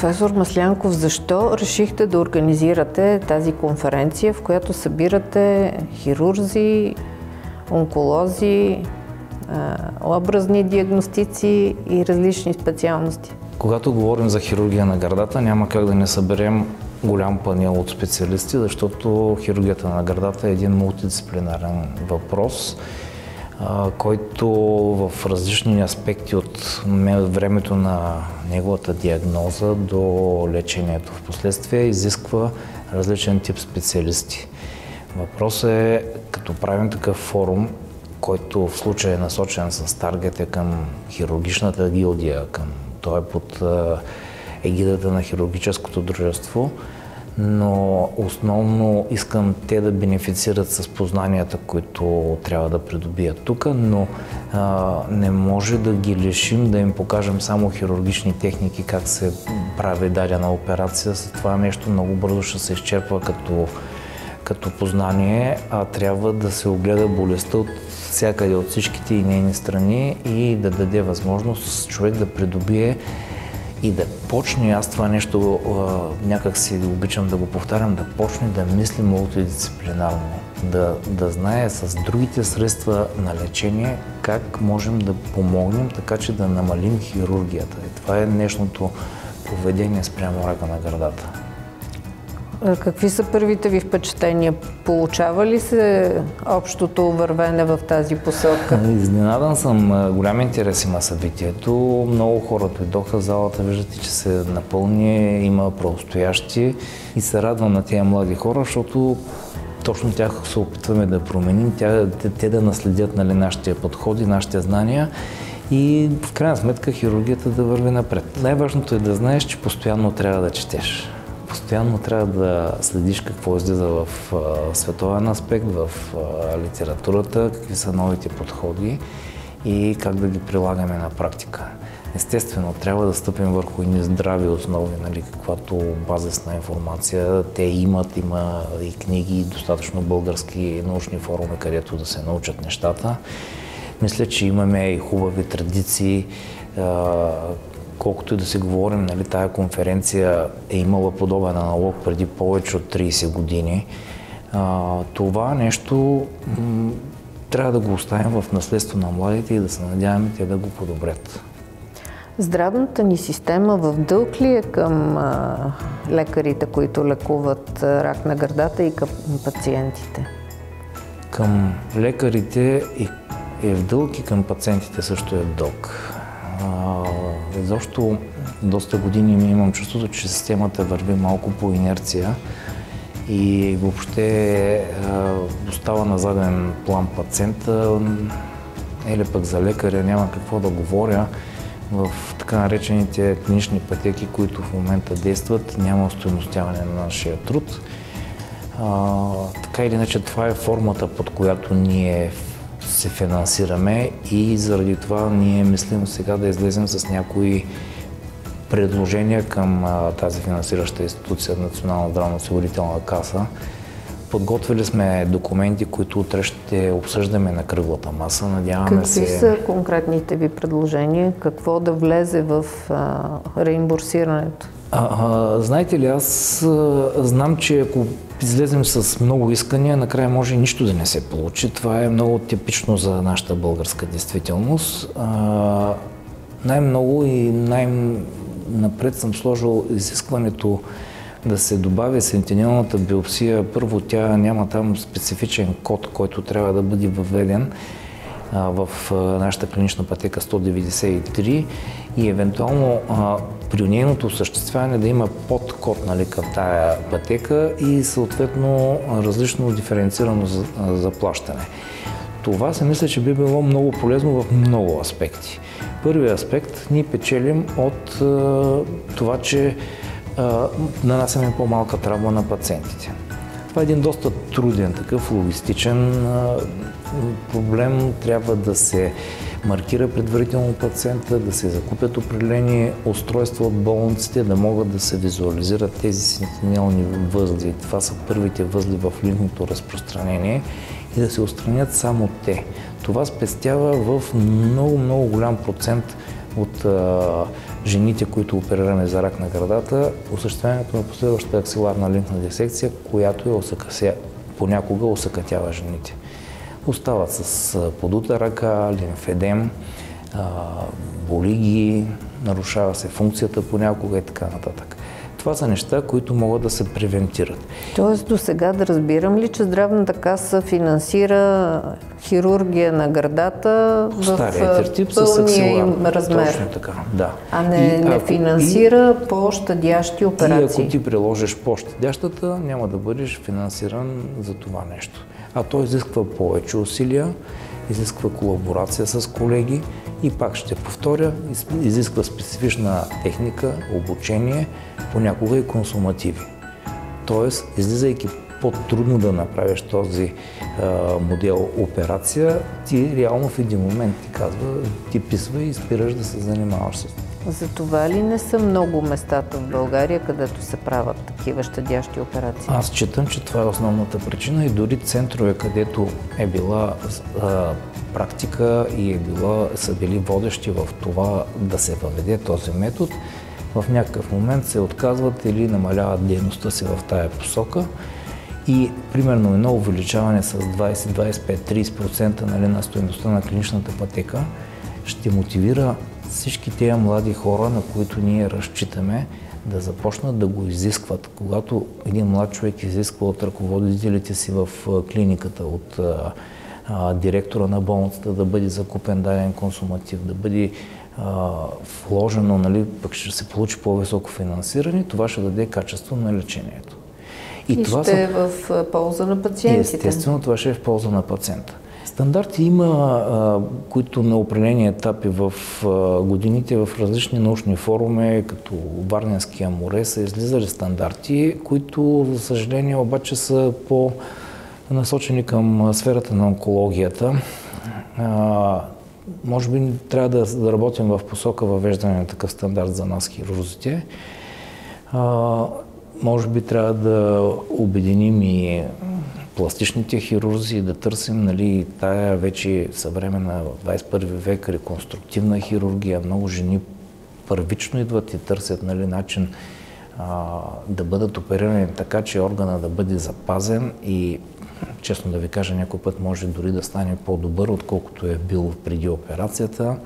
Професор Маслянков, защо решихте да организирате тази конференция, в която събирате хирурзи, онколози, образни диагностици и различни специалности? Когато говорим за хирургия на гърдата, няма как да не съберем голям панел от специалисти, защото хирургията на гърдата е един мултидисциплинарен въпрос, който в различни аспекти от времето на неговата диагноза до лечението в последствие изисква различен тип специалисти. Въпросът е, като правим такъв форум, който в случая е насочен с таргет към хирургичната гилдия, той е под егидата на хирургическото дружество, но основно искам те да бенефицират с познанията, които трябва да придобият тук, но не може да ги лишим, да им покажем само хирургични техники, как се прави дадена операция. Това нещо много бързо ще се изчерпва като познание, а трябва да се огледа болестта от всякъде, от всичките и нейни страни и да даде възможност човек да придобие и да почне, аз това нещо някак си обичам да го повтарям, да почне да мисли мултидисциплинарно, да знае с другите средства на лечение как можем да помогнем, така че да намалим хирургията. И това е днешното поведение спрямо рака на гърдата. Какви са първите ви впечатления? Получава ли се общото вървене в тази посока? Изненадан съм. Голям интерес има събитието. Много хора дойдоха в залата. Виждате, че се напълни, има правостоящи и се радвам на тези млади хора, защото точно тях се опитваме да променим, те да наследят нашите подходи, нашите знания и в крайна сметка хирургията да върви напред. Най-важното е да знаеш, че постоянно трябва да четеш. Постоянно трябва да следиш какво излиза в световен аспект, в литературата, какви са новите подходи и как да ги прилагаме на практика. Естествено, трябва да стъпим върху едни здрави основи, каквато базисна информация. Те има и книги, достатъчно български научни форуми, където да се научат нещата. Мисля, че имаме и хубави традиции. Колкото и да си говорим, тая конференция е имала подобен аналог преди повече от 30 години. Това нещо трябва да го оставим в наследство на младите и да се надяваме те да го подобрят. Здравната ни система в дълг ли е към лекарите, които лекуват рак на гърдата и към пациентите? Към лекарите е в дълг и към пациентите също е в дълг. Защото доста години имам чувството, че системата върви малко по инерция и въобще остава на заден план пациента или пък за лекаря няма какво да говоря. В така наречените клинични пътеки, които в момента действат, няма остойностяване на нашия труд. Така или иначе това е формата, под която ние се финансираме и заради това ние мислим сега да излезем с някои предложения към тази финансираща институция, Национална здравноосигурителна каса. Подготвили сме документи, които утре ще обсъждаме на кръглата маса. Надяваме се... Какви са конкретните ви предложения? Какво да влезе в реимбурсирането? Знаете ли, аз знам, че ако излезем с много искания, накрая може нищо да не се получи. Това е много типично за нашата българска действителност. Най-много и най-напред съм сложил изискването да се добави сентинелната биопсия. Първо, тя няма там специфичен код, който трябва да бъде въведен в нашата клинична пътека 193 и евентуално при нейното осъществяване да има подкод към тая пътека и съответно различно диференцирано заплащане. Това се мисля, че би било много полезно в много аспекти. Първият аспект, ние печелим от това, че нанасяме по-малка травма на пациентите. Това е един доста труден, такъв логистичен проблем. Трябва да се маркира предварително пациента, да се закупят определени устройства от болниците, да могат да се визуализират тези сентинелни възли. Това са първите възли в лимфното разпространение и да се отстранят само те. Това спестява в много голям процент от жените, които оперираме за рак на гърдата, осъществяването на последващата аксиларна лимфна дисекция, която понякога осакатява жените. Остават с подута ръка, лимфедем, боли ги, нарушава се функцията понякога и така нататък. Това са неща, които могат да се превентират. Тоест до сега да разбирам ли, че Здравната каса финансира хирургия на гърдата в пълния им размер? Точно така, да. А не финансира по-щадящи операции? И ако ти приложиш по-щадящата, няма да бъдеш финансиран за това нещо. А то изисква повече усилия, изисква колаборация с колеги и пак ще повторя, изисква специфична техника, обучение, понякога и консумативи. Тоест, излизайки по-трудно да направиш този модел операция, ти реално в един момент ти писва и спираш да се занимаваш с това. За това ли не са много местата в България, където се правят такива щадящи операции? Аз считам, че това е основната причина и дори центрове, където е била практика и са били водещи в това да се въведе този метод, в някакъв момент се отказват или намаляват дейността си в тая посока и примерно едно увеличаване с 20, 25, 30% на стойността на клиничната пътека ще мотивира всички тези млади хора, на които ние разчитаме, да започнат да го изискват. Когато един млад човек изисква от ръководителите си в клиниката, от директора на болницата да бъде закупен даден консуматив, да бъде вложено, пък ще се получи по-високо финансиране, това ще даде качество на лечението. И това ще е в полза на пациентите. Естествено, това ще е в полза на пациента. Стандарти има, които на определени етапи в годините в различни научни форуми, като Варненския море, са излизали стандарти, които, за съжаление, обаче са по-насочени към сферата на онкологията. Може би трябва да работим в посока въвеждане на такъв стандарт за нас, хирурзите. Може би трябва да обединим и пластичните хирурзи и да търсим тая вече съвременна в 21 век реконструктивна хирургия. Много жени първично идват и търсят начин да бъдат оперирани така, че органа да бъде запазен и, честно да ви кажа, някой път може дори да стане по-добър, отколкото е бил преди операцията.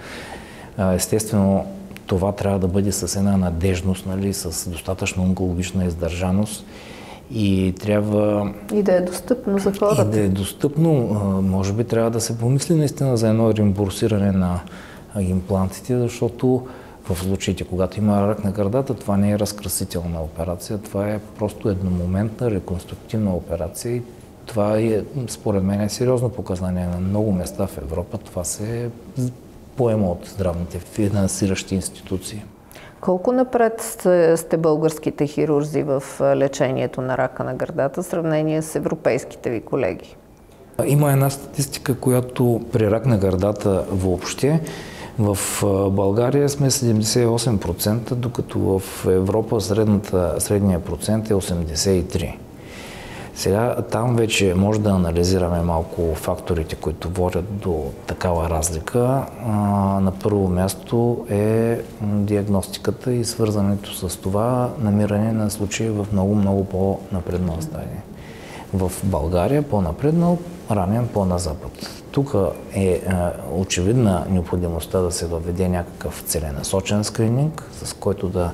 Естествено, това трябва да бъде с една надежност, с достатъчно онкологична издържаност. И трябва... И да е достъпно за хората. И да е достъпно. Може би трябва да се помисли наистина за едно реимбурсиране на имплантите, защото в случаите, когато има рак на гърдата, това не е разкрасителна операция, това е просто едномоментна реконструктивна операция. И това е, според мен, сериозно показание на много места в Европа. Това се поема от здравните финансиращи институции. Колко напред сте българските хирурзи в лечението на рака на гърдата в сравнение с европейските ви колеги? Има една статистика, която при рак на гърдата въобще в България сме 78%, докато в Европа средния процент е 83%. Сега там вече може да анализираме малко факторите, които водят до такава разлика. На първо място е диагностиката и свързането с това намиране на случаи в много по-напреднала стадия. В България по-напреднал, ранен по-на запад. Тук е очевидна необходимостта да се въведе някакъв целенасочен скрининг, с който да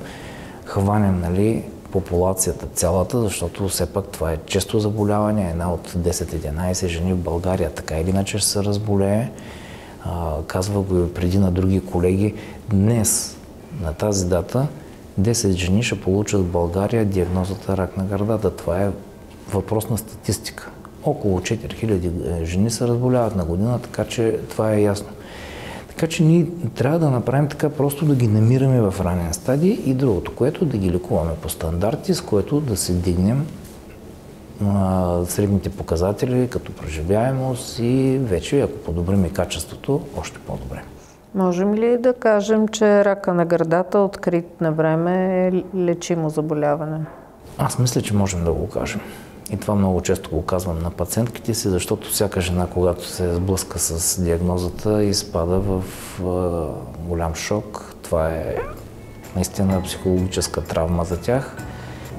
хванем популацията цялата, защото все пак това е често заболяване. Една от 10-11 жени в България така или иначе ще се разболее. Казва го преди на други колеги. Днес, на тази дата, 10 жени ще получат в България диагнозата рак на гърдата. Това е въпрос на статистика. Около 4000 жени се разболяват на година, така че това е ясно. Така че ние трябва да направим така, просто да ги намираме в ранен стадий и другото, което да ги лекуваме по стандарти, с което да се дигнем средните показатели като преживяемост и вече, ако подобрим и качеството, още по-добре. Можем ли да кажем, че рака на гърдата, открит на време, е лечимо заболяване? Аз мисля, че можем да го кажем. И това много често го казвам на пациентките си, защото всяка жена, когато се сблъска с диагнозата, изпада в голям шок. Това е наистина психологическа травма за тях.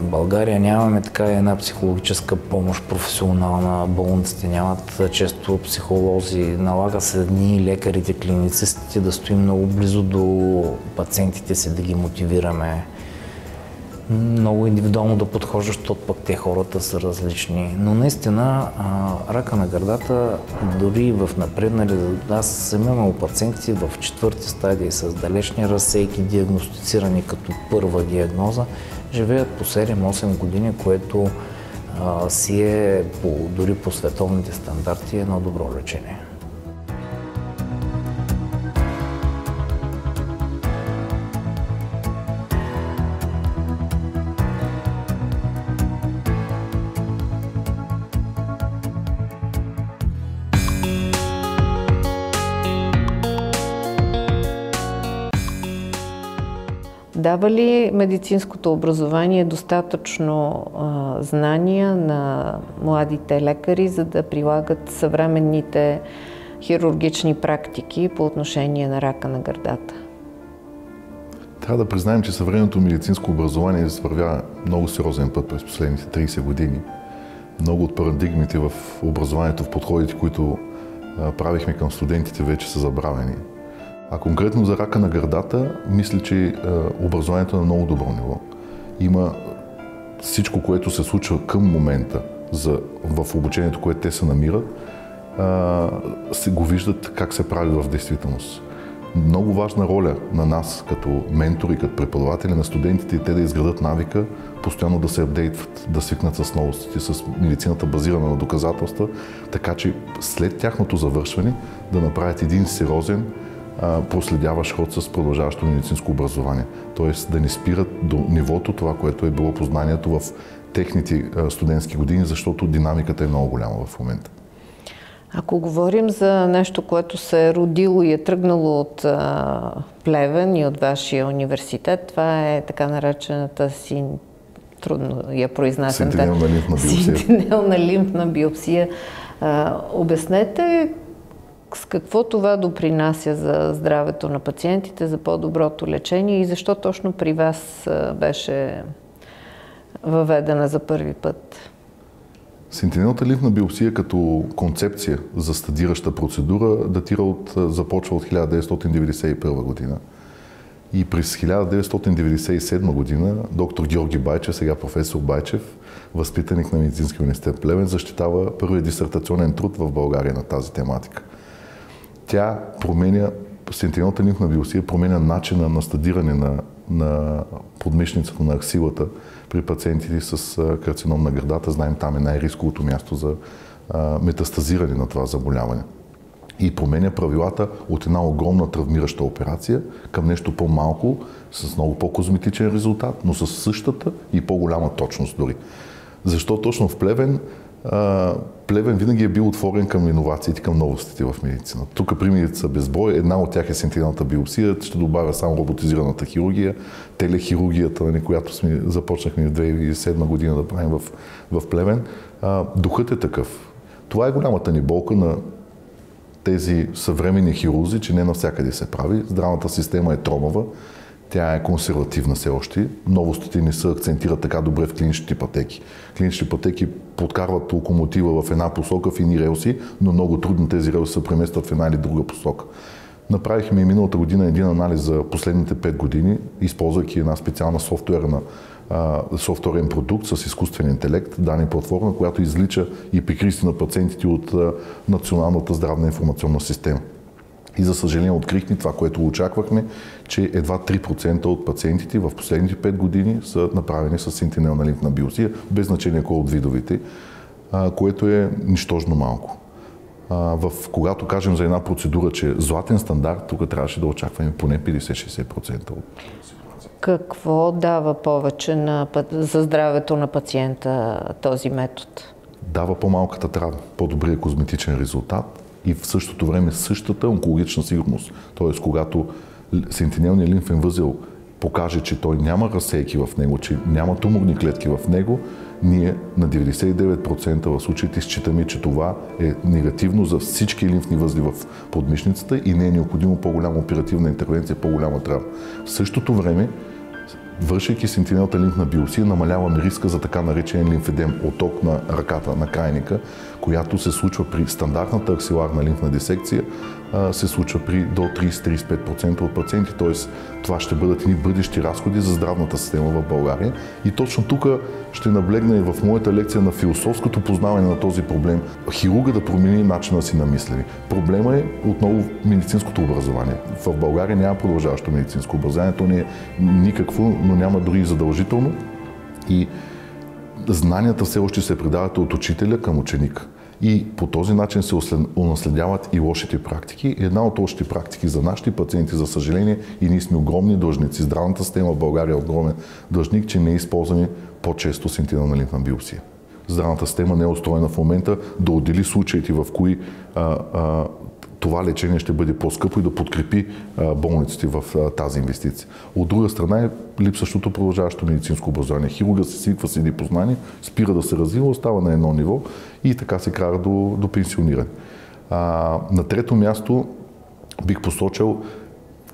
В България нямаме така една психологическа помощ професионална, болниците нямат често психолози, налага се ние, лекарите, клиницистите да стоим много близо до пациентите си, да ги мотивираме. Много индивидуално да подхожда, защото пък те хората са различни. Но наистина рака на гърдата, дори в напреднали, аз съм имал пациенти в 4-ти стадии с далечни разсейки, диагностицирани като първа диагноза, живеят по 7-8 години, което си е дори по световните стандарти едно добро лечение. Дава ли медицинското образование достатъчно знания на младите лекари, за да прилагат съвременните хирургични практики по отношение на рака на гърдата? Трябва да признаем, че съвременното медицинско образование вървя много сериозен път през последните 30 години. Много от парадигмите в образованието, в подходите, които правихме към студентите, вече са забравени. А конкретно за рака на гърдата, мисля, че образованието е на много добро ниво. Има всичко, което се случва към момента в обучението, което те се намират, се го виждат как се прави в действителност. Много важна роля на нас като ментори, като преподаватели на студентите и те да изградат навика, постоянно да се апдейтват, да свикнат с новостите, с медицината базирана на доказателства, така че след тяхното завършване да направят един сериозен проследяващ ход с продължаващо медицинско образование. Тоест да не спират до нивото това, което е било познанието в техните студентски години, защото динамиката е много голяма в момента. Ако говорим за нещо, което се е родило и е тръгнало от Плевен и от вашия университет, това е така наречената трудно я произнасям. Сентинелна лимфна биопсия. Сентинелна лимфна биопсия. Обяснете с какво това допринася за здравето на пациентите, за по-доброто лечение и защо точно при вас беше въведена за първи път? Сентинелната лимфна биопсия като концепция за стадираща процедура започва от 1991 година. И през 1997 година доктор Георги Байчев, сега професор Байчев, възпитаник на Медицинския университет Плевен, защитава първият дисертационен труд в България на тази тематика. Тя променя, сентинелната лимфна биопсия променя начина на стадиране на подмишницата, на аксилата при пациентите с карцином на гърдата. Знаем, там е най-рисковото място за метастазиране на това заболяване. И променя правилата от една огромна травмираща операция към нещо по-малко, с много по-козметичен резултат, но с същата и по-голяма точност дори. Защо точно в Плевен? Плевен винаги е бил отворен към иновациите, към новостите в медицина. Тук примерите са безброй. Една от тях е сентинелната биопсия. Ще добавя само роботизираната хирургия, телехирургията, която започнахме в 2007 година да правим в Плевен. Духът е такъв. Това е голямата ни болка на тези съвременни хирурзи, че не навсякъде се прави. Здравната система е тромава. Тя е консервативна все още. Новостите не се акцентират така добре в клиничните пътеки. Клиничните пътеки подкарват локомотива в една посока, в едни релси, но много трудно тези релси се преместват в една или друга посока. Направихме и миналата година един анализ за последните 5 години, използвайки една специална софтуерен продукт с изкуствен интелект, данни платформа, която излича и прикриси на пациентите от Националната здравна информационна система. И за съжаление открихме това, което очаквахме, че едва 3% от пациентите в последните 5 години са направени с сентинелна лимфна биопсия, без значение кой от видовете, което е нищожно малко. Когато кажем за една процедура, че златен стандарт, тук трябваше да очакваме поне 50-60% от. Какво дава повече за здравето на пациента този метод? Дава по-малката травма, по-добрия козметичен резултат и в същото време същата онкологична сигурност. Тоест, когато сентинелният лимфен възел покаже, че той няма разсейки в него, че няма туморни клетки в него, ние на 99% в случаите считаме, че това е негативно за всички лимфни възли в подмишницата и не е необходимо по-голяма оперативна интервенция, по-голяма травма. В същото време вършейки сентинелната лимфна биопсия, намаляваме риска за така наречен лимфедем, отток на ръката, на крайника, която се случва при стандартната аксиларна лимфна дисекция, се случва при до 30-35% от пациенти, т.е. това ще бъдат едни бъдещи разходи за здравната система в България. И точно тук ще наблегна и в моята лекция на философското познаване на този проблем, хирурга да промени начина си на мислене. Проблема е отново медицинското образование. В България няма продължаващо медицинско образование, то не е никакво, но няма дори и задължително. И знанията все още се предават от учителя към ученика. И по този начин се унаследяват и лошите практики. Една от лошите практики за нашите пациенти, за съжаление, и ние сме огромни длъжници. Здравната система в България е огромен длъжник, че не е използване по-често сентинелна лимфна биопсия. Здравната система не е устроена в момента да отдели случаите, в кои това лечение ще бъде по-скъпо и да подкрепи болниците в тази инвестиция. От друга страна е липсващото продължаващо медицинско образование. Хирурга се свиква с едни познания, спира да се развива, остава на едно ниво и така се кара до пенсиониране. На трето място бих посочил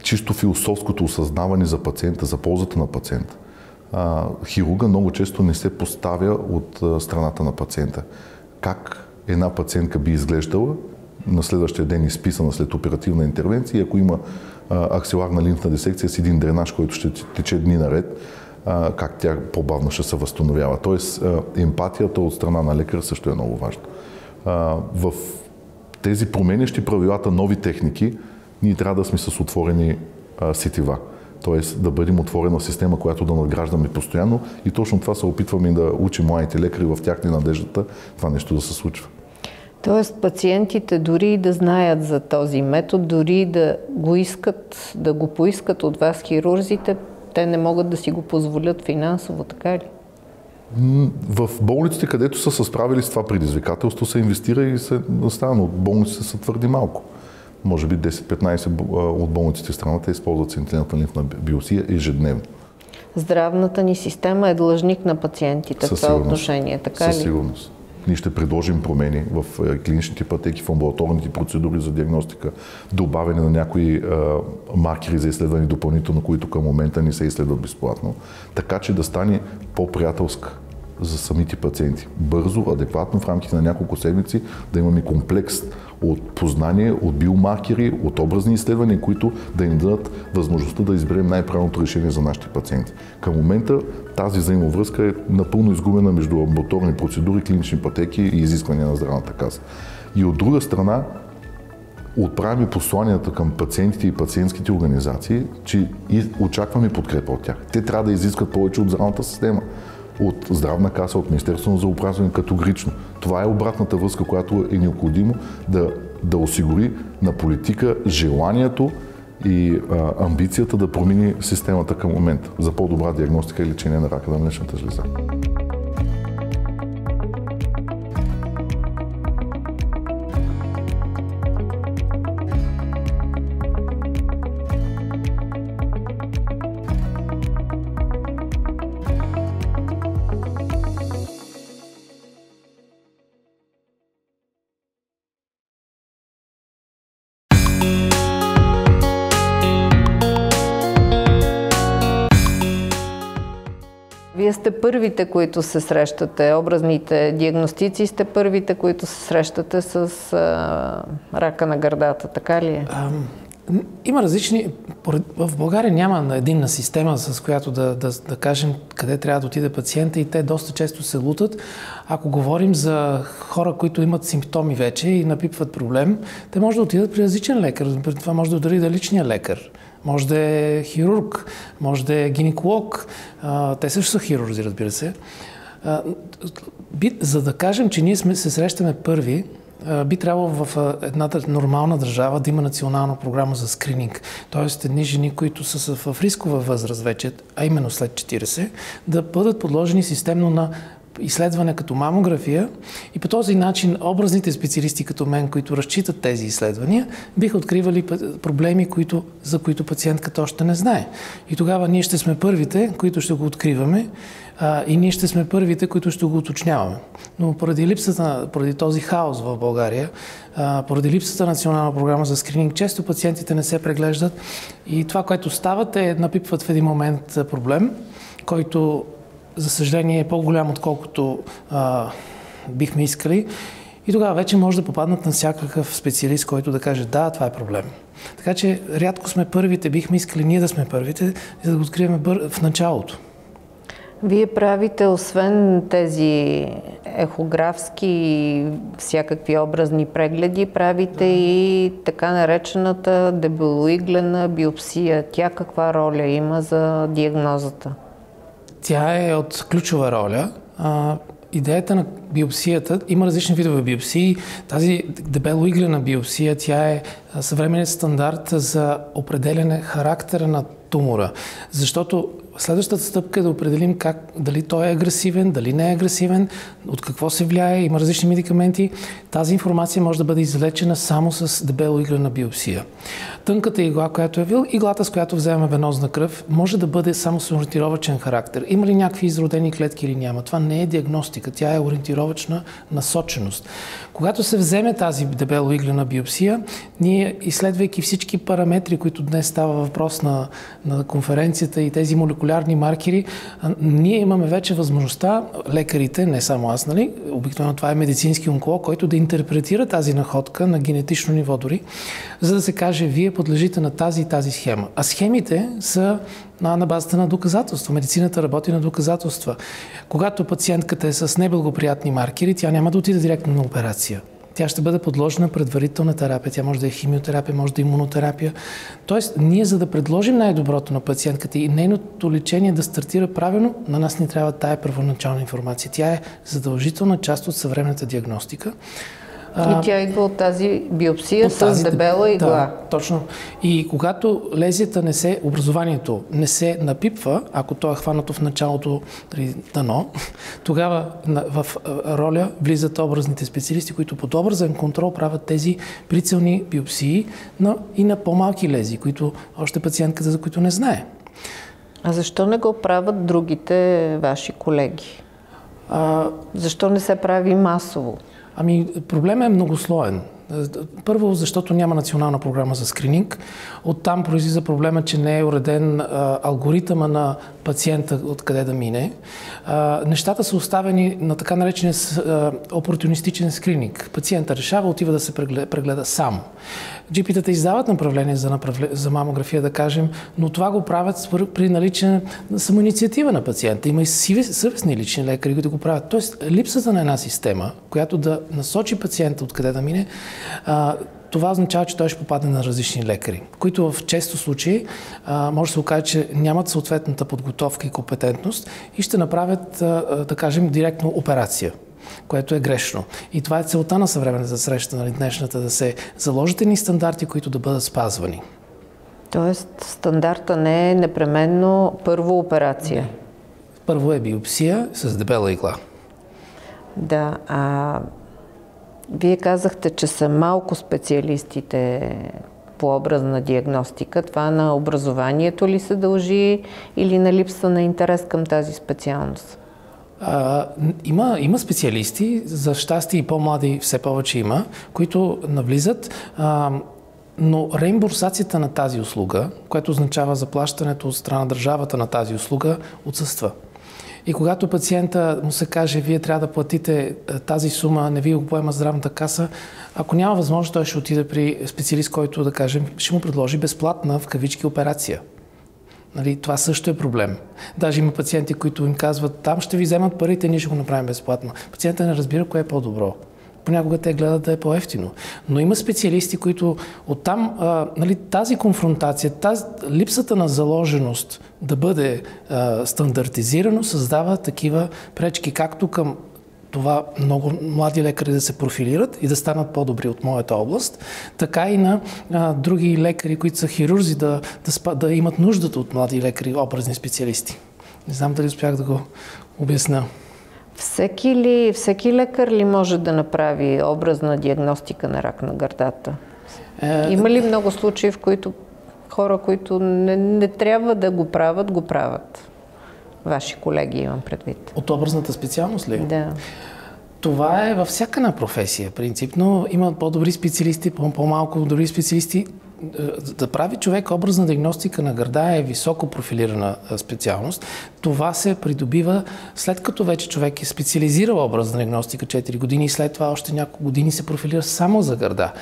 чисто философското осъзнаване за пациента, за ползата на пациента. Хирурга много често не се поставя от страната на пациента. Как една пациентка би изглеждала на следващия ден изписана след оперативна интервенция, ако има аксиларна лимфна дисекция с един дренаж, който ще тече дни наред, как тя по-бавно ще се възстановява. Тоест, емпатията от страна на лекар също е много важна. В тези променящи правилата нови техники, ние трябва да сме с отворени сетива. Т.е. да бъдем отворена система, която да надграждаме постоянно и точно това се опитваме да учим младите лекари в тях надеждата това нещо да се случва. Тоест пациентите дори да знаят за този метод, дори да го искат, да го поискат от вас хирурзите, те не могат да си го позволят финансово, така ли? В болниците, където са се справили с това предизвикателство, се инвестира и се става, но болниците са твърди малко. Може би 10-15 от болниците в страната използват сентинелната лимфна биопсия ежедневно. Здравната ни система е длъжник на пациентите в това отношение, така ли? Със сигурност. Ние ще предложим промени в клиничните пътеки, в амбулаторните процедури за диагностика, добавяне на някои маркери за изследване допълнително, които към момента не се изследват безплатно, така че да стане по-приятелска за самите пациенти. Бързо, адекватно, в рамките на няколко седмици да имаме комплекс от познание, от биомаркери, от образни изследвания, които да им дадат възможността да изберем най-правилното решение за нашите пациенти. Към момента тази взаимовръзка е напълно изгубена между амбулаторни процедури, клинични пътеки и изисквания на здравната каса. И от друга страна, отправяме посланията към пациентите и пациентските организации, че очакваме подкрепа от тях. Те трябва да изискат повече от здравната система, от здравна каса, от Министерството на здравеопазване категорично. Това е обратната връзка, която е необходимо да осигури на политика желанието и амбицията да промени системата към момента за по-добра диагностика и лечение на рака на млечната жлеза. Вие сте първите, които се срещате, образните диагностици сте първите, които се срещате с рака на гърдата, така ли е? Има различни... В България няма единна система, с която да кажем къде трябва да отиде пациента и те доста често се лутат. Ако говорим за хора, които имат симптоми вече и напипват проблем, те може да отидат при различен лекар. Това може да дори да е личния лекар. Може да е хирург, може да е гинеколог. Те също са хирурзи, разбира се. За да кажем, че ние се срещаме първи, би трябвало в една нормална държава да има национална програма за скрининг. Тоест, едни жени, които са в рискова възраст вече, а именно след 40, да бъдат подложени системно на изследване като мамография и по този начин образните специалисти като мен, които разчитат тези изследвания, биха откривали проблеми, за които пациентката още не знае. И тогава ние ще сме първите, които ще го откриваме и ние ще сме първите, които ще го уточняваме. Но поради този хаос в България, поради липсата на национална програма за скрининг, често пациентите не се преглеждат и това, което стават напипват в един момент проблем, който за съжаление е по-голям, отколкото бихме искали. И тогава вече може да попаднат на всякакъв специалист, който да каже да, това е проблем. Така че рядко сме първите, бихме искали ние да сме първите, за да го открием в началото. Вие правите, освен тези ехографски и всякакви образни прегледи, правите и така наречената дебелоиглена биопсия. Тя каква роля има за диагнозата? Тя е от ключова роля. Идеята на биопсията, има различни видове биопсии. Тази дебелоиглена биопсия, тя е съвременният стандарт за определяне характера на тумора. Защото следващата стъпка е да определим дали той е агресивен, дали не е агресивен, от какво се влияе, има различни медикаменти. Тази информация може да бъде извлечена само с дебелоиглена биопсия. Тънката игла, която е иглата, с която вземаме венозна кръв, може да бъде само с ориентировачен характер. Има ли някакви изродени клетки или няма? Това не е диагностика, тя е ориентировачна насоченост. Когато се вземе тази дебелоиглена биопсия, ние, изследвайки всички параметри, които днес става въпрос на конференцията и тези молекулярни маркери, ние имаме вече възможността, лекарите, не само аз, обикновено това е медицински онколог, който да интерпретира тази находка на генетично ниво дори, за да се каже, вие подлежите на тази и тази схема. А схемите са на базата на доказателства. Медицината работи на доказателства. Когато пациентката е с неблагоприятни маркери, тя няма да отиде директно на операция. Тя ще бъде подложена предварителна терапия. Тя може да е химиотерапия, може да е имунотерапия. Тоест, ние за да предложим най-доброто на пациентката и нейното лечение да стартира правилно, на нас ни трябва тая първоначална информация. Тя е задължителна част от съвременната диагностика. И тя идва от тази биопсия с дебела игла. Да, точно. И когато лезията образованието не се напипва, ако то е хванато в началото дано, тогава в роля влизат образните специалисти, които под образен контрол правят тези прицелни биопсии и на по-малки лези, които още пациентката, за които не знае. А защо не го правят другите ваши колеги? Защо не се прави масово? Проблемът е многослоен. Първо, защото няма национална програма за скрининг. Оттам произлиза проблема, че не е уреден алгоритъма на пациента откъде да мине. Нещата са оставени на така наречения опортунистичен скрининг. Пациента решава, отива да се прегледа сам. GP-тата издават направление за мамография, да кажем, но това го правят при наличие на самоинициатива на пациента. Има и съвестни лични лекари, които го правят. Тоест, липсата на една система, която да насочи пациента откъде да мине, това означава, че той ще попадне на различни лекари, които в често случаи може да се окаже, че нямат съответната подготовка и компетентност и ще направят, да кажем, директно операция, което е грешно. И това е целта на съвременната среща, днешната, да се заложат едни стандарти, които да бъдат спазвани. Тоест стандарта не е непременно първо операция? Не. Първо е биопсия с дебела игла. Да, Вие казахте, че са малко специалистите по образна диагностика. Това на образованието ли се дължи или на липса на интерес към тази специалност? Има специалисти, за щастие и по-млади все повече има, които навлизат, но реимбурсацията на тази услуга, което означава заплащането от страна на държавата на тази услуга, отсъства. И когато пациента му се каже, вие трябва да платите тази сума, не ви го поема здравната каса, ако няма възможност, той ще отиде при специалист, който, да кажем, ще му предложи безплатна, в кавички, операция. Това също е проблем. Даже има пациенти, които им казват, там ще ви вземат парите, ние ще го направим безплатно. Пациентът не разбира кое е по-добро. Понякога те гледат да е по-евтино. Но има специалисти, които оттам тази конфронтация, липсата на заложеност да бъде стандартизирано, създава такива пречки, както към това много млади лекари да се профилират и да станат по-добри от моята област, така и на други лекари, които са хирурзи, да имат нуждата от млади лекари, образни специалисти. Не знам дали успях да го обясня. Всеки лекар ли може да направи образна диагностика на рак на гърдата? Има ли много случаи, в които хора, които не трябва да го правят? Ваши колеги имам предвид. От образната специалност ли? Да. Това е във всяка една професия. Принципно има по-добри специалисти, по-малко добри специалисти. Да прави човек образна диагностика на гърда е високо профилирана специалност. Това се придобива след като вече човек е специализирал образна диагностика 4 години и след това още няколко години се профилира само за гърда.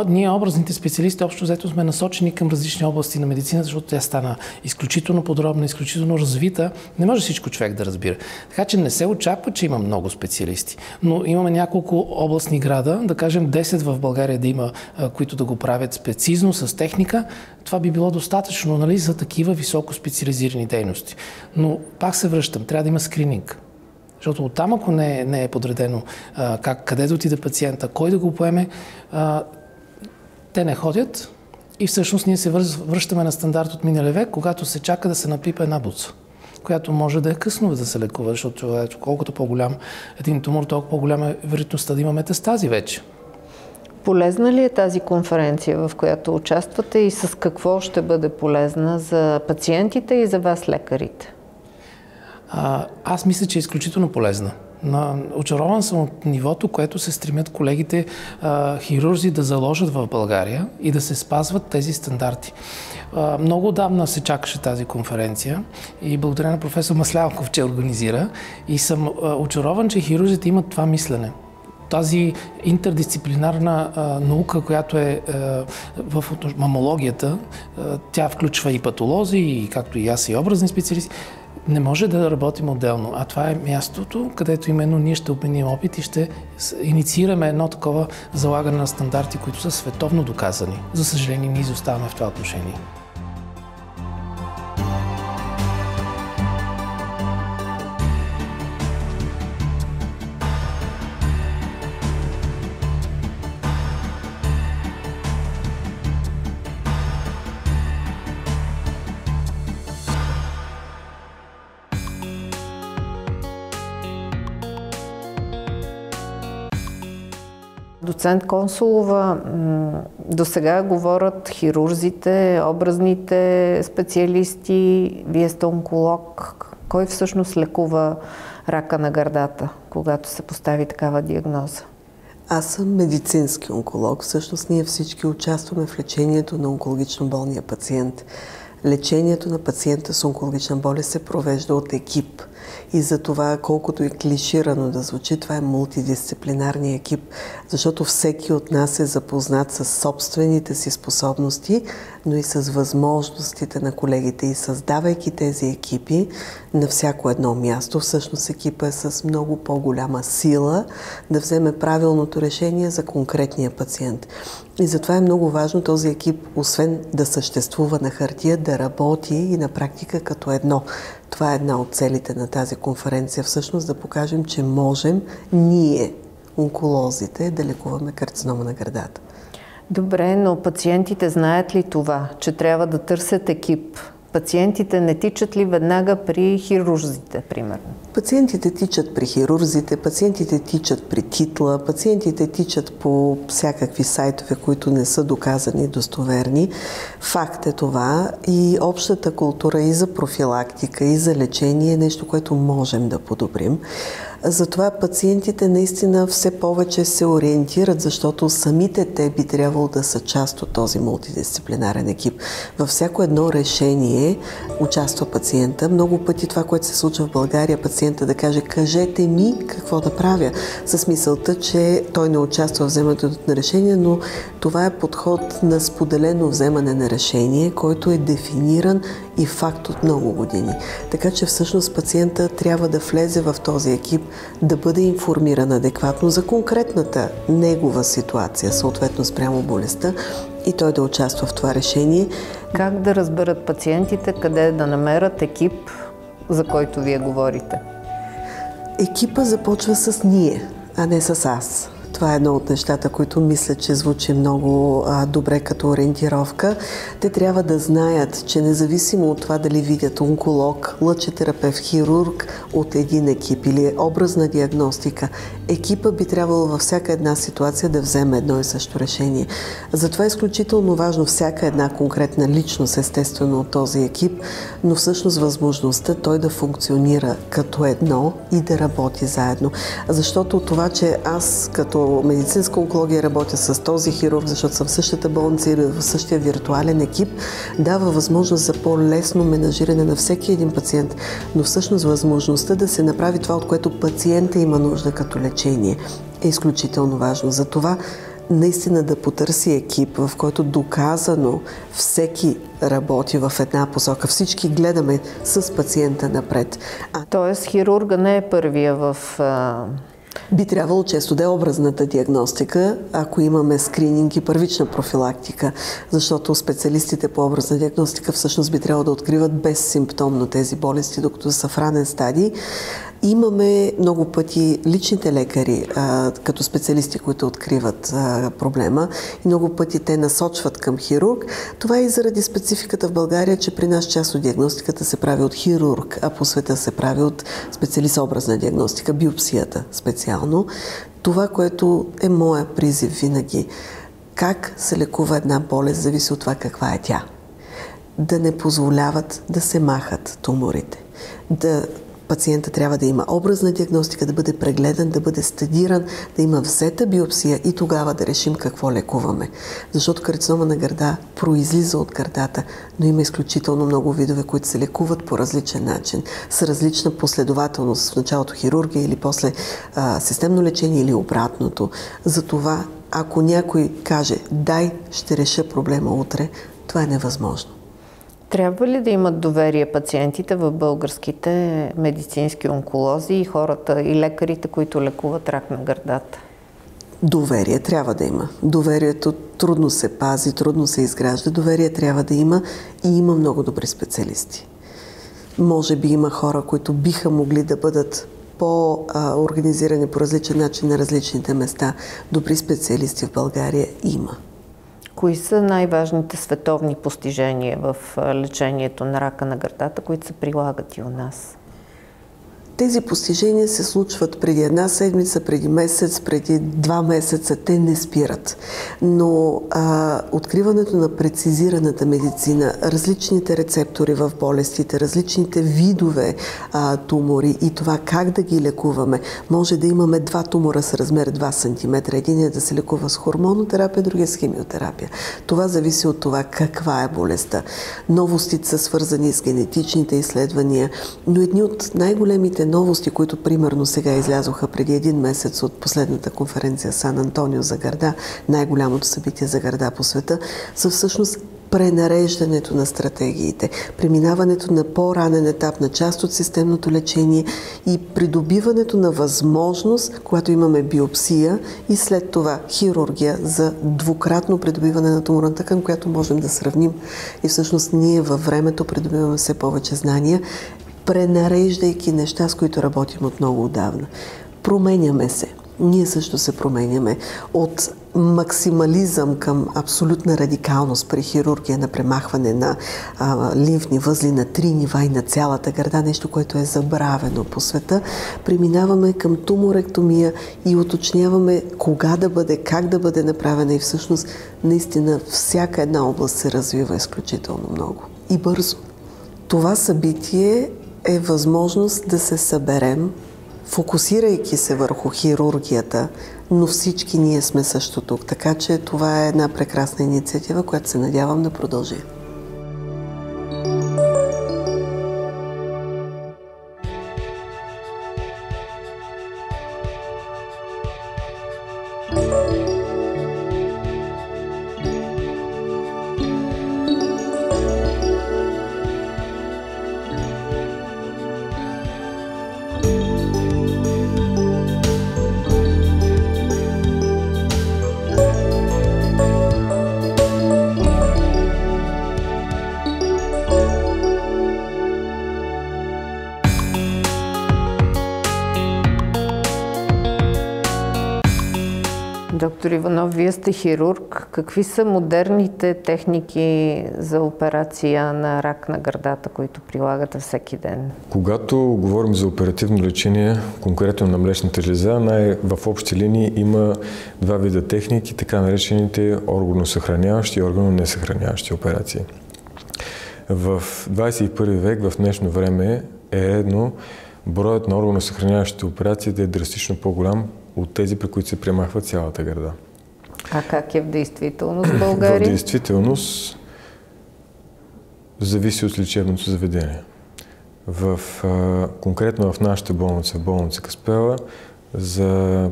Ние, образните специалисти, общо взето сме насочени към различни области на медицина, защото тя стана изключително подробна, изключително развита. Не може всичко човек да разбира. Така че не се очаква, че има много специалисти. Но имаме няколко областни града, да кажем 10 в България да има, които да го правят прецизно, с техника, това би било достатъчно, нали, за такива високо специализирани дейности. Но пак се връщам, трябва да има скрининг. Защото оттам, ако не е подредено къде да отиде пациента, кой да го поеме, те не ходят и всъщност ние се връщаме на стандарт от миналия век, когато се чака да се напипа една буца, която може да е късно да се лекува, защото колкото по-голям един тумор, толкова по-голяма е вероятността да има метастази вече. Полезна ли е тази конференция, в която участвате и с какво ще бъде полезна за пациентите и за вас, лекарите? Аз мисля, че е изключително полезна. Очарован съм от нивото, което се стремят колегите хирурзи да заложат в България и да се спазват тези стандарти. Много отдавна се чакаше тази конференция и благодаря на професор Маслялков, че организира, и съм очарован, че хирурзите имат това мислене. Тази интердисциплинарна наука, която е в мамологията, тя включва и патолози, и както и аз, и образни специалисти. Не може да работим отделно, а това е мястото, където именно ние ще обменим опит и ще инициираме едно такова залагане на стандарти, които са световно доказани. За съжаление, ние изоставаме в това отношение. Доцент Консулова, до сега говорят хирурзите, образните специалисти, вие сте онколог. Кой всъщност лекува рака на гърдата, когато се постави такава диагноза? Аз съм медицински онколог. Всъщност ние всички участваме в лечението на онкологично болния пациент. Лечението на пациента с онкологична болест се провежда от екип. И за това, колкото и клиширано да звучи, това е мултидисциплинарния екип, защото всеки от нас е запознат с собствените си способности, но и с възможностите на колегите. И създавайки тези екипи на всяко едно място, всъщност екипа е с много по-голяма сила да вземе правилното решение за конкретния пациент. И затова е много важно този екип, освен да съществува на хартия, да работи и на практика като едно. Това е една от целите на тази конференция, всъщност да покажем, че можем ние, онколозите, да лекуваме карцинома на гърдата. Добре, но пациентите знаят ли това, че трябва да търсят екип? Пациентите не тичат ли веднага при хирурзите, примерно? Пациентите тичат при хирурзите, пациентите тичат при титла, пациентите тичат по всякакви сайтове, които не са доказани, достоверни. Факт е това и общата култура и за профилактика, и за лечение е нещо, което можем да подобрим. Затова пациентите наистина все повече се ориентират, защото самите те би трябвало да са част от този мултидисциплинарен екип. Във всяко едно решение участва пациента. Много пъти това, което се случва в България, пациента да каже: кажете ми какво да правя, с мисълта, че той не участва в вземането на решение, но това е подход на споделено вземане на решение, който е дефиниран и факт от много години. Така че всъщност пациента трябва да влезе в този екип, да бъде информиран адекватно за конкретната негова ситуация, съответно спрямо болестта, и той да участва в това решение. Как да разберат пациентите къде да намерят екип, за който вие говорите? Екипа започва с ние, а не с аз. Това е едно от нещата, които мисля, че звучи много добре като ориентировка. Те трябва да знаят, че независимо от това дали видят онколог, лъчетерапевт, хирург от един екип или образна диагностика, екипа би трябвало във всяка една ситуация да вземе едно и също решение. Затова е изключително важно всяка една конкретна личност, естествено, от този екип, но всъщност възможността той да функционира като едно и да работи заедно. Защото това, че аз като медицинска онкология работя с този хирург, защото съм в същата болница или в същия виртуален екип, дава възможност за по-лесно менажиране на всеки един пациент, но всъщност възможността да се направи това, от което пациента има нужда като лечение, е изключително важно. Затова наистина да потърси екип, в който доказано всеки работи в една посока. Всички гледаме с пациента напред. Тоест хирурга не е първия в... Би трябвало често да е образната диагностика, ако имаме скрининг и първична профилактика, защото специалистите по образна диагностика всъщност би трябвало да откриват безсимптомно тези болести, докато са в ранен стадий. Имаме много пъти личните лекари като специалисти, които откриват проблема и много пъти те насочват към хирург. Това е и заради спецификата в България, че при нас част от диагностиката се прави от хирург, а по света се прави от специалист образна диагностика, биопсията специално. Това, което е моя призив винаги, как се лекува една болест, зависи от това каква е тя. Да не позволяват да се махат туморите, пациента трябва да има образна диагностика, да бъде прегледан, да бъде стадиран, да има взета биопсия и тогава да решим какво лекуваме. Защото карцинома на гърда произлиза от гърдата, но има изключително много видове, които се лекуват по различен начин, с различна последователност, в началото хирургия или после системно лечение или обратното. Затова, ако някой каже, дай, ще реша проблема утре, това е невъзможно. Трябва ли да имат доверие пациентите в българските медицински онколози и хората и лекарите, които лекуват рак на гърдата? Доверие трябва да има. Доверието трудно се пази, трудно се изгражда. Доверие трябва да има и има много добри специалисти. Може би има хора, които биха могли да бъдат по-организирани по различен начин на различните места. Добри специалисти в България има. Кои са най-важните световни постижения в лечението на рака на гърдата, които се прилагат и у нас? Тези постижения се случват преди една седмица, преди месец, преди 2 месеца. Те не спират. Но откриването на прецизираната медицина, различните рецептори в болестите, различните видове тумори и това как да ги лекуваме. Може да имаме 2 тумора с размер 2 см. Единият да се лекува с хормонотерапия, другия с химиотерапия. Това зависи от това каква е болестта. Новостите са свързани с генетичните изследвания, но едни от най-големите новости, които примерно сега излязоха преди 1 месец от последната конференция Сан Антонио за гърда, най-голямото събитие за гърда по света, са всъщност пренареждането на стратегиите, преминаването на по-ранен етап на част от системното лечение и придобиването на възможност, когато имаме биопсия и след това хирургия за двукратно придобиване на туморна тъкан, която можем да сравним. И всъщност ние във времето придобиваме все повече знания, пренареждайки неща, с които работим от много отдавна. Променяме се. Ние също се променяме от максимализъм към абсолютна радикалност при хирургия на премахване на лимфни възли на 3 нива и на цялата гърда, нещо, което е забравено по света. Преминаваме към туморектомия и уточняваме кога да бъде, как да бъде направена и всъщност наистина всяка една област се развива изключително много и бързо. Това събитие е възможност да се съберем, фокусирайки се върху хирургията, но всички ние сме също тук. Така че това е една прекрасна инициатива, която се надявам да продължи. Доктор Иванов, вие сте хирург. Какви са модерните техники за операция на рак на гърдата, които прилагате всеки ден? Когато говорим за оперативно лечение, конкретно на млечната жлеза, в общи линии има два вида техники, така наречените органосъхраняващи и органонесъхраняващи операции. В 21 век, в днешно време е редно броят на органосъхраняващите операции да е драстично по-голям от тези, при които се премахва цялата гърда. А как е в действителност в България? В действителност зависи от лечебното заведение. Конкретно в нашата болница, в болница Каспела,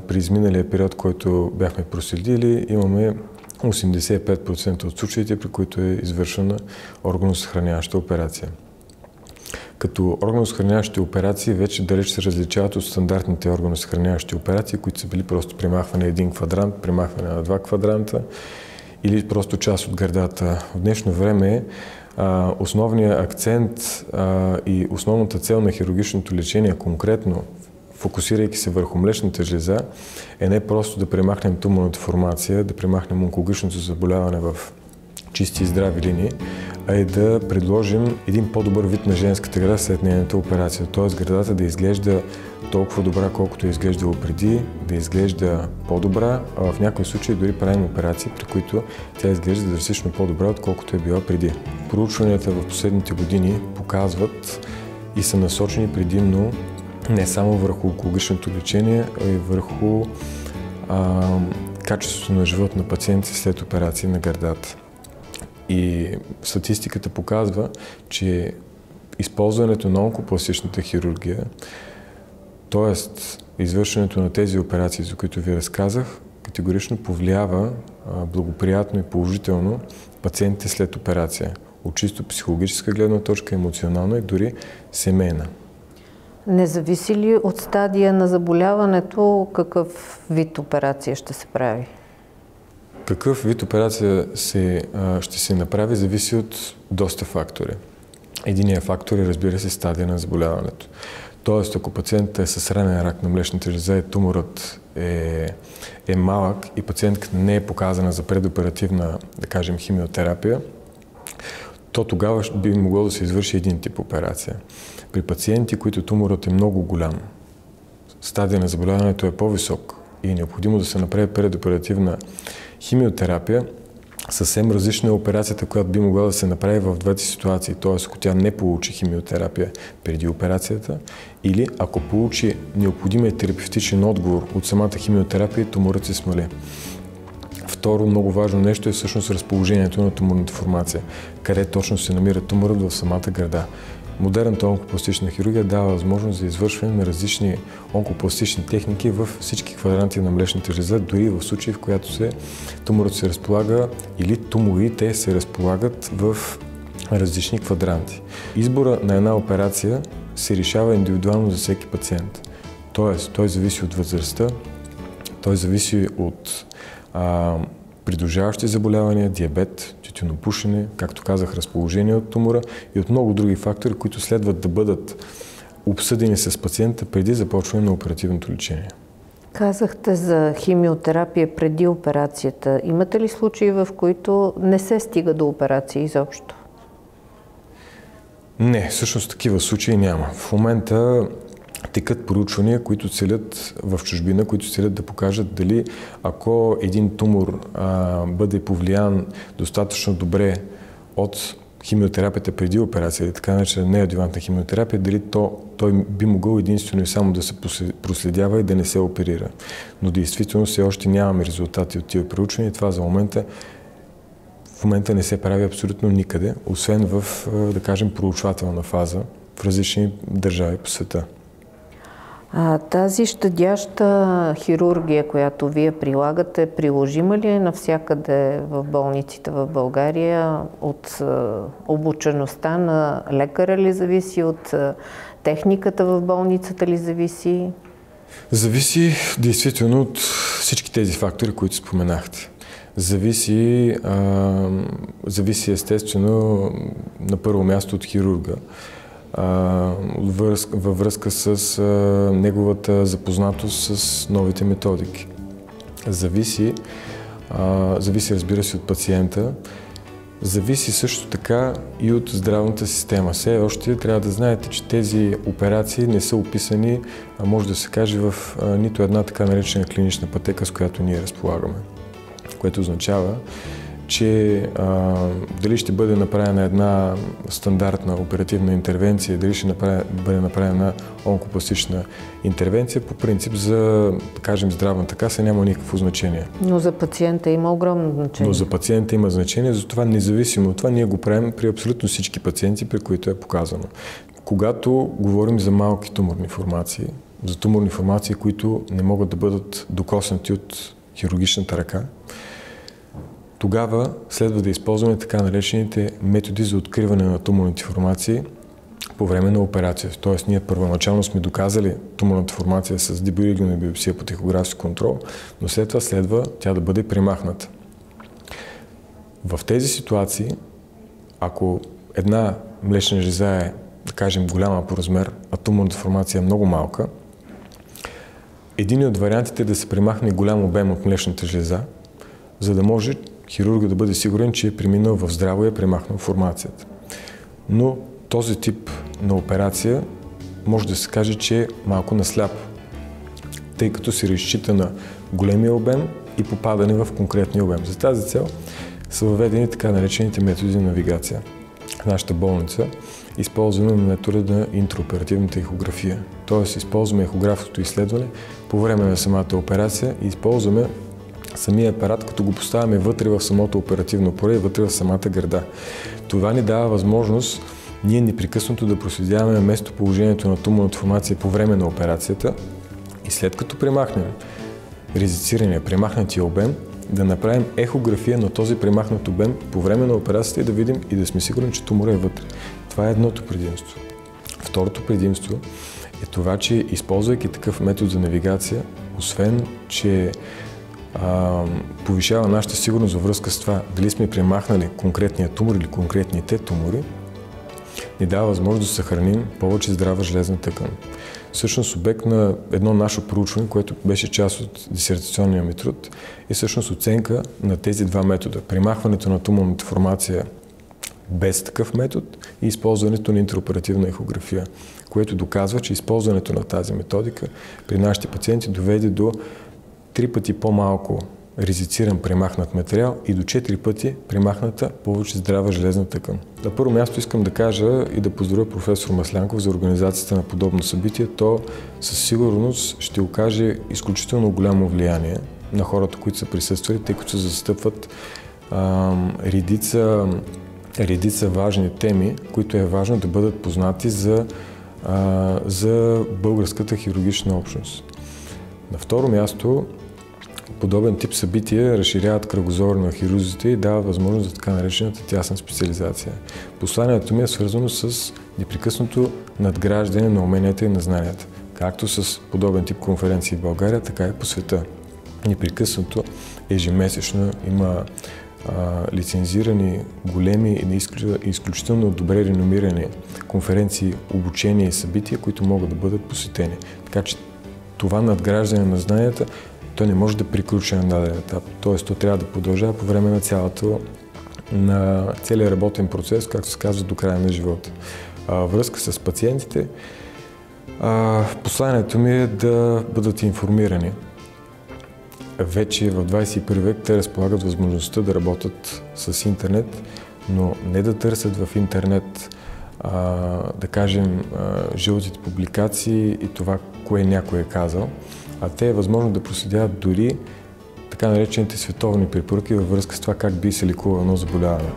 при изминалия период, който бяхме проследили, имаме 85% от случаите, при които е извършена органосъхраняваща операция. Като органосъхраняващи операции вече далеч се различават от стандартните органосъхраняващи операции, които са били просто премахване на един квадрант, премахване на два квадранта или просто част от гърдата. В днешно време основният акцент и основната цел на хирургичното лечение, конкретно фокусирайки се върху млечната жлеза, е не просто да премахнем туморната формация, да премахнем онкологичното заболяване в чисти и здрави линии, а и да предложим един по-добър вид на женската града след нейната операция. Т.е. градата да изглежда толкова добра, колкото е изглеждало преди, да изглежда по-добра, а в някои случаи дори правим операции, при които тя изглежда драстично по-добра, отколкото е била преди. Проучванията в последните години показват и са насочени предимно не само върху онкологичното лечение, а и върху качеството на живот на пациенти след операции на гърдата. И статистиката показва, че използването на онкопластичната хирургия, т.е. извършването на тези операции, за които ви разказах, категорично повлиява благоприятно и положително пациентите след операция. От чисто психологическа гледна точка, емоционална и дори семейна. Не зависи ли от стадия на заболяването какъв вид операция ще се прави? Какъв вид операция ще се направи, зависи от доста фактори. Единият фактор е, разбира се, стадия на заболяването. Тоест, ако пациентът е с ранен рак на млечната жлеза и туморът е малък и пациентката не е показана за предоперативна, да кажем, химиотерапия, то тогава би могло да се извърши един тип операция. При пациенти, които туморът е много голям, стадия на заболяването е по-висок и е необходимо да се направи предоперативна химиотерапия, съвсем различна е операцията, която би могла да се направи в двете ситуации. Т.е. ако тя не получи химиотерапия преди операцията или ако получи необходимия терапевтичен отговор от самата химиотерапия, туморът се смали. Второ, много важно нещо е всъщност разположението на туморната формация. Къде точно се намира туморът в самата гърда. Модерната онкопластична хирургия дава възможност за извършване на различни онкопластични техники във всички квадранти на млечната жлеза, дори в случаи, в която туморът се разполага или туморите се разполагат в различни квадранти. Избора на една операция се решава индивидуално за всеки пациент. Тоест, той зависи от възрастта, той зависи от придружаващи заболявания, диабет, тютюнопушене, както казах, разположение от тумора и от много други фактори, които следват да бъдат обсъдени с пациента преди започване на оперативното лечение. Казахте за химиотерапия преди операцията. Имате ли случаи, в които не се стига до операция изобщо? Не, всъщност такива случаи няма. В момента текат проучвания, които целят в чужбина, които целят да покажат дали ако един тумор бъде повлиян достатъчно добре от химиотерапията преди операция, или така наречена неадювантна химиотерапия, дали той би могъл единствено и само да се проследява и да не се оперира. Но действително все още нямаме резултати от тия проучвания и това за в момента не се прави абсолютно никъде, освен в, да кажем, проучвателна фаза в различни държави по света. Тази щадяща хирургия, която вие прилагате, приложима ли е навсякъде в болниците в България? От обучеността на лекаря ли зависи? От техниката в болницата ли зависи? Зависи действително от всички тези фактори, които споменахте. Зависи естествено на първо място от хирурга. Във връзка с неговата запознатост с новите методики. зависи, разбира се, от пациента. Зависи също така и от здравната система. Все още трябва да знаете, че тези операции не са описани, може да се каже, в нито една така наречена клинична пътека, с която ние разполагаме. Което означава, че дали ще бъде направена една стандартна оперативна интервенция, дали ще бъде направена една онкопластична интервенция, по принцип за, да кажем, здравната каса няма никакво значение. Но за пациента има огромно значение. Но за пациента има значение, затова независимо от това ние го правим при абсолютно всички пациенти, при които е показано. Когато говорим за малки туморни формации, за туморни формации, които не могат да бъдат докоснати от хирургичната ръка, тогава следва да използваме така наречените методи за откриване на туморните формации по време на операция. Тоест, ние първоначално сме доказали туморната формация с дебюлирана биопсия по тихографски контрол, но след това следва тя да бъде премахната. В тези ситуации, ако една млечна жлеза е, да кажем, голяма по размер, а туморната формация е много малка, един от вариантите е да се премахне голям обем от млечната жлеза, за да може хирурга да бъде сигурен, че е преминал в здраво и е премахнал формацията. Но този тип на операция може да се каже, че е малко насляпо, тъй като се разчита на големия обем и попадане в конкретния обем. За тази цел са въведени така наречените методи на навигация. В нашата болница използваме метода на интраоперативната ехография. Т.е. използваме ехографското изследване по време на самата операция и използваме самия апарат, като го поставяме вътре в самото оперативно поле и вътре в самата гърда. Това ни дава възможност ние непрекъснато да проследяваме местоположението на туморната формация по време на операцията и след като премахнем резицирания, премахнатия обем, да направим ехография на този премахнат обем по време на операцията и да видим и да сме сигурни, че тумора е вътре. Това е едното предимство. Второто предимство е това, че използвайки такъв метод за навигация, освен, че повишава нашата сигурност във връзка с това дали сме премахнали конкретния тумор или конкретните тумори, ни дава възможност да съхраним повече здрава жлезна тъкан. Всъщност обект на едно наше проучване, което беше част от дисертационния ми труд, е всъщност оценка на тези два метода. Премахването на туморната формация без такъв метод и използването на интраоперативна ехография, което доказва, че използването на тази методика при нашите пациенти доведе до 3 пъти по-малко резициран премахнат материал и до 4 пъти премахната повече здрава жлезна тъкан. На първо място искам да кажа и да поздравя професор Маслянков за организацията на подобно събитие. То със сигурност ще окаже изключително голямо влияние на хората, които са присъствали, тъй като се застъпват редица важни теми, които е важно да бъдат познати за българската хирургична общност. На второ място, подобен тип събития разширяват кръгозора на хирурзите и дава възможност за така наречената тясна специализация. Посланието ми е свързано с непрекъснато надграждане на уменията и на знанията, както с подобен тип конференции в България, така и по света. Непрекъснато, ежемесечно има лицензирани, големи и изключително добре реномирани конференции, обучения и събития, които могат да бъдат посетени. Така че това надграждане на знанията, то не може да приключи на даден етап. Тоест, то трябва да продължава по време на целия работен процес, както се казва, до края на живота. Връзка с пациентите, посланието ми е да бъдат информирани. Вече в 21 век те разполагат възможността да работят с интернет, но не да търсят в интернет, да кажем, жълтите публикации и това, кое някой е казал, а те е възможно да проследяват дори така наречените световни препоръки във връзка с това как би се лекувало едно заболяване.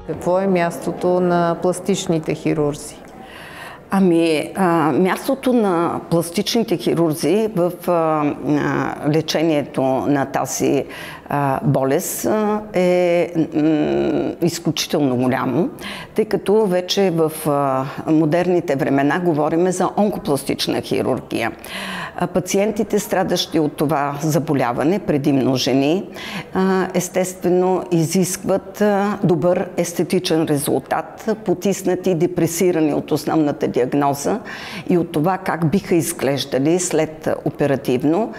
Какво е мястото на пластичните хирурзи? Мястото на пластичните хирурзи в лечението на тази болест е изключително голямо, тъй като вече в модерните времена говорим за онкопластична хирургия. Пациентите, страдащи от това заболяване, предимно жени, естествено изискват добър естетичен резултат, потиснати, депресирани от основната диагноза и от това как биха изглеждали след оперативно.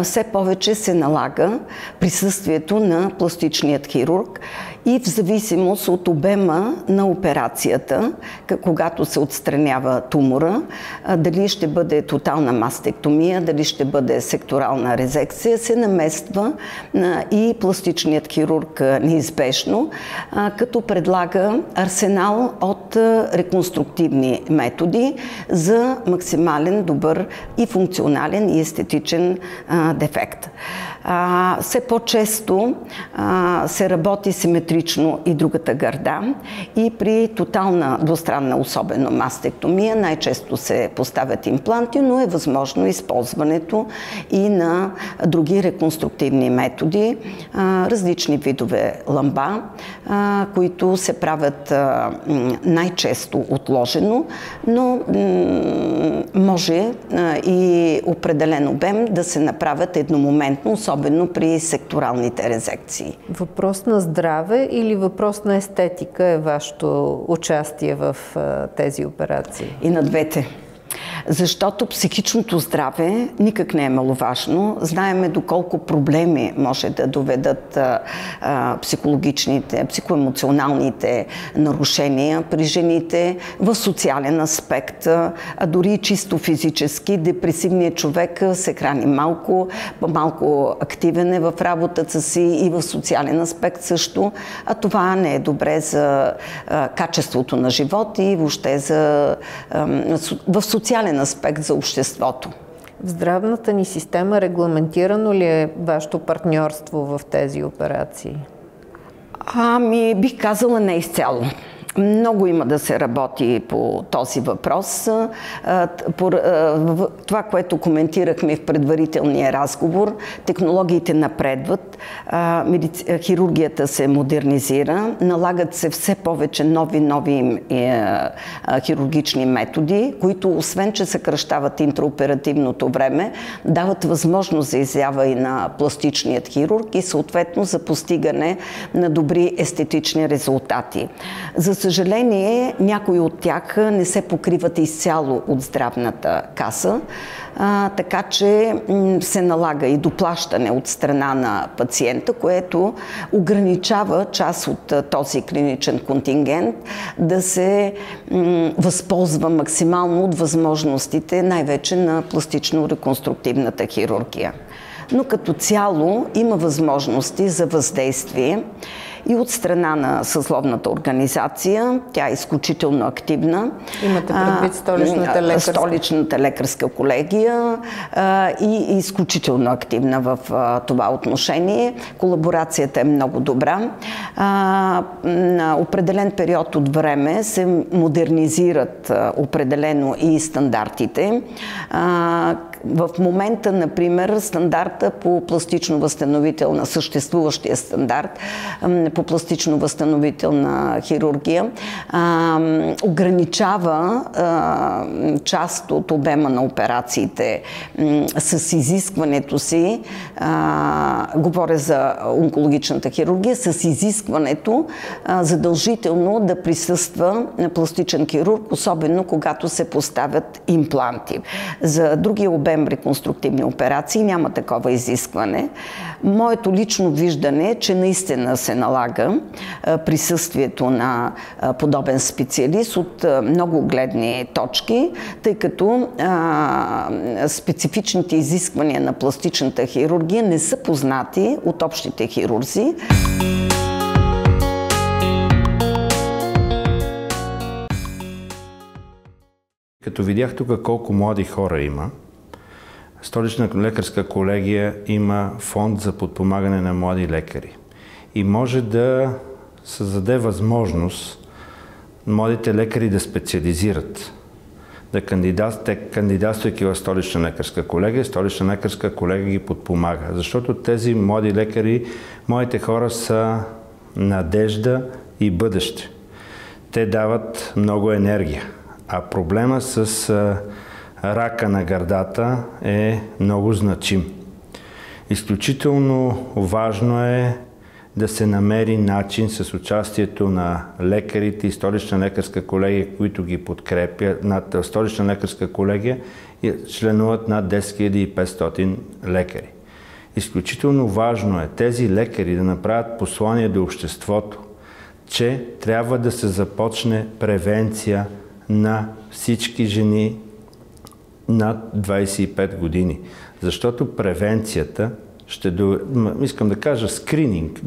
Все повече се налага присъствието на пластичният хирург и в зависимост от обема на операцията, когато се отстранява тумора, дали ще бъде тотална мастектомия, дали ще бъде секторална резекция, се намества и пластичният хирург неизбежно, като предлага арсенал от реконструктивни методи за максимален, добър и функционален и естетичен дефект. Все по-често се работи симетрично и другата гърда и при тотална двустранна, особено мастектомия, най-често се поставят импланти, но е възможно използването и на други реконструктивни методи, различни видове ламба, които се правят най-често отложено, но може и определен обем да се направят едномоментно, особено при секторалните резекции. Въпрос на здраве или въпрос на естетика е вашето участие в тези операции? И на двете. Защото психичното здраве никак не е маловажно. Знаеме доколко проблеми може да доведат психологичните, психоемоционалните нарушения при жените в социален аспект, а дори чисто физически. Депресивният човек се храни малко, по-малко активен е в работата си и в социален аспект също, а това не е добре за качеството на живот и въобще в социален аспект за обществото. В здравната ни система регламентирано ли е вашето партньорство в тези операции? Бих казала не изцяло. Много има да се работи по този въпрос. Това, което коментирахме в предварителния разговор, технологиите напредват, хирургията се модернизира, налагат се все повече нови хирургични методи, които освен, че съкращават интраоперативното време, дават възможност за изява и на пластичният хирург и съответно за постигане на добри естетични резултати. За съжаление, някои от тях не се покриват изцяло от здравната каса, така че се налага и доплащане от страна на пациента, което ограничава част от този клиничен контингент да се възползва максимално от възможностите, най-вече на пластично-реконструктивната хирургия. Но като цяло има възможности за въздействие и от страна на съсловната организация. Тя е изключително активна. Имате предвид Столичната лекарска колегия и изключително активна в това отношение. Колаборацията е много добра. На определен период от време се модернизират определено и стандартите. В момента, например, стандарта по пластично-възстановителна, съществуващия стандарт по пластично-възстановителна хирургия ограничава част от обема на операциите с изискването си, говоря за онкологичната хирургия, с изискването задължително да присъства пластичен хирург, особено когато се поставят импланти. За другия обем реконструктивни операции няма такова изискване. Моето лично виждане е, че наистина се налага присъствието на подобен специалист от много гледни точки, тъй като специфичните изисквания на пластичната хирургия не са познати от общите хирурзи. Като видях тук колко млади хора има, Столична лекарска колегия има фонд за подпомагане на млади лекари и може да създаде възможност младите лекари да специализират, кандидатствайки в Столична лекарска колегия, Столична лекарска колегия ги подпомага. Защото тези млади лекари, моите хора, са надежда и бъдеще. Те дават много енергия. А проблема с рака на гърдата е много значим. Изключително важно е да се намери начин с участието на лекарите и Столична лекарска колегия, които ги подкрепят. Над Столична лекарска колегия членуват над 10 500 лекари. Изключително важно е тези лекари да направят послание до обществото, че трябва да се започне превенция на всички жени над 25 години. Защото превенцията искам да кажа скрининг,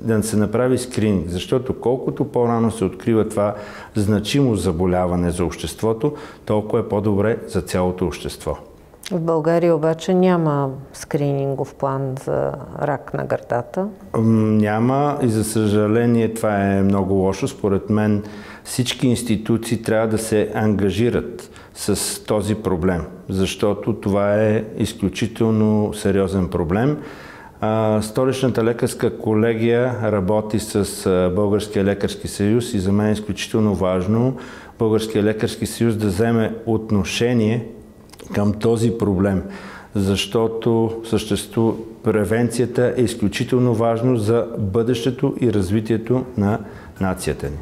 да се направи скрининг, защото колкото по-рано се открива това значимо заболяване за обществото, толкова е по-добре за цялото общество. В България обаче няма скринингов план за рак на гърдата. Няма и за съжаление това е много лошо. Според мен всички институции трябва да се ангажират с този проблем, защото това е изключително сериозен проблем. Столичната лекарска колегия работи с Българския лекарски съюз и за мен е изключително важно Българския лекарски съюз да вземе отношение към този проблем, защото превенцията е изключително важно за бъдещето и развитието на нацията ни.